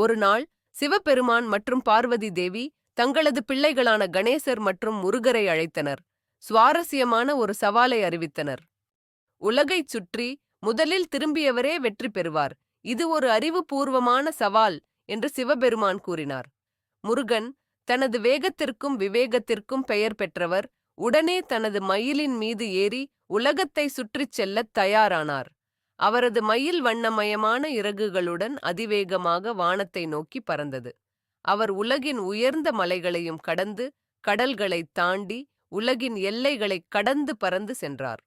ஒரு நாள் சிவபெருமான் மற்றும் பார்வதி தேவி தங்களது பிள்ளைகளான கணேசர் மற்றும் முருகரை அழைத்தனர். சுவாரஸ்யமான ஒரு சவாலை அறிவித்தனர். உலகைச் சுற்றி முதலில் திரும்பியவரே வெற்றி பெறுவார். இது ஒரு அறிவுபூர்வமான சவால் என்று சிவபெருமான் கூறினார். முருகன் தனது வேகத்திற்கும் விவேகத்திற்கும் பெயர் பெற்றவர். உடனே தனது மயிலின் மீது ஏறி உலகத்தை சுற்றிச் செல்லத் தயாரானார். அவரது மயில் வண்ணமயமான இறகுகளுடன் அதிவேகமாக வானத்தை நோக்கி பறந்தது. அவர் உலகின் உயர்ந்த மலைகளையும் கடந்து கடல்களைத் தாண்டி உலகின் எல்லைகளைக் கடந்து பறந்து சென்றார்.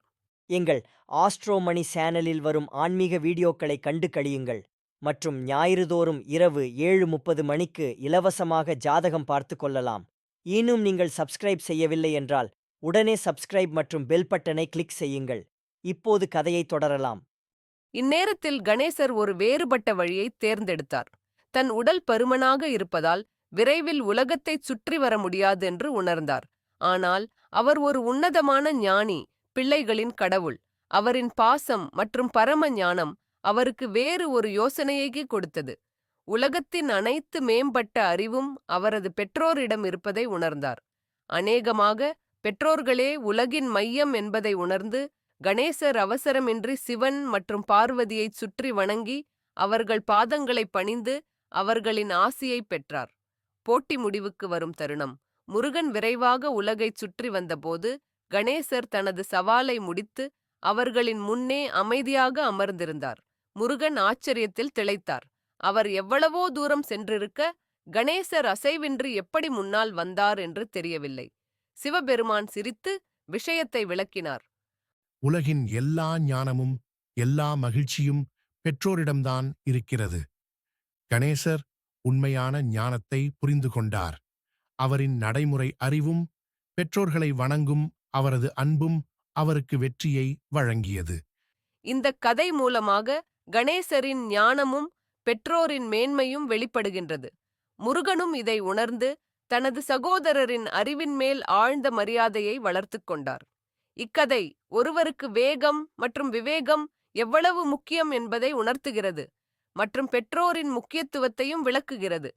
எங்கள் ஆஸ்ட்ரோமணி சேனலில் வரும் ஆன்மீக வீடியோக்களை கண்டு களியுங்கள் மற்றும் ஞாயிறுதோறும் இரவு 7:30 மணிக்கு இலவசமாக ஜாதகம் பார்த்து கொள்ளலாம். இன்னும் நீங்கள் சப்ஸ்கிரைப் செய்யவில்லை என்றால் உடனே சப்ஸ்கிரைப் மற்றும் பெல் பட்டனை கிளிக் செய்யுங்கள். இப்போது கதையை தொடரலாம். இந்நேரத்தில் கணேசர் ஒரு வேறுபட்ட வழியை தேர்ந்தெடுத்தார். தன் உடல் பருமனாக இருப்பதால் விரைவில் உலகத்தைச் சுற்றி வர முடியாது என்று உணர்ந்தார். ஆனால் அவர் ஒரு உன்னதமான ஞானி, பிள்ளைகளின் கடவுள். அவரின் பாசம் மற்றும் பரம ஞானம் அவருக்கு வேறு ஒரு யோசனையை கொடுத்தது. உலகத்தின் அனைத்து மேம்பட்ட அறிவும் அவரது பெற்றோரிடம் இருப்பதை உணர்ந்தார். அநேகமாக பெற்றோர்களே உலகின் மையம் என்பதை உணர்ந்து கணேசர் அவசரமின்றி சிவன் மற்றும் பார்வதியைச் சுற்றி வணங்கி அவர்கள் பாதங்களை பணிந்து அவர்களின் ஆசியை பெற்றார். போட்டி முடிவுக்கு வரும் தருணம். முருகன் விரைவாக உலகைச் சுற்றி வந்தபோது கணேசர் தனது சவாலை முடித்து அவர்களின் முன்னே அமைதியாக அமர்ந்திருந்தார். முருகன் ஆச்சரியத்தில் திளைத்தார். அவர் எவ்வளவோ தூரம் சென்றிருக்க கணேசர் அசைவின்றி எப்படி முன்னால் வந்தார் என்று தெரியவில்லை. சிவபெருமான் சிரித்து விஷயத்தை விளக்கினார். உலகின் எல்லா ஞானமும் எல்லா மகிழ்ச்சியும் பெற்றோரிடம்தான் இருக்கிறது. கணேசர் உண்மையான ஞானத்தை புரிந்து கொண்டார். அவரின் நடைமுறை அறிவும் பெற்றோர்களை வணங்கும் அவரது அன்பும் அவருக்கு வெற்றியை வழங்கியது. இந்த கதை மூலமாக கணேசரின் ஞானமும் பெற்றோரின் மேன்மையும் வெளிப்படுகின்றது. முருகனும் இதை உணர்ந்து தனது சகோதரரின் அறிவின் மேல் ஆழ்ந்த மரியாதையை வளர்த்துக் கொண்டார். இக்கதை ஒருவருக்கு வேகம் மற்றும் விவேகம் எவ்வளவு முக்கியம் என்பதை உணர்த்துகிறது மற்றும் பெற்றோரின் முக்கியத்துவத்தையும் விளக்குகிறது.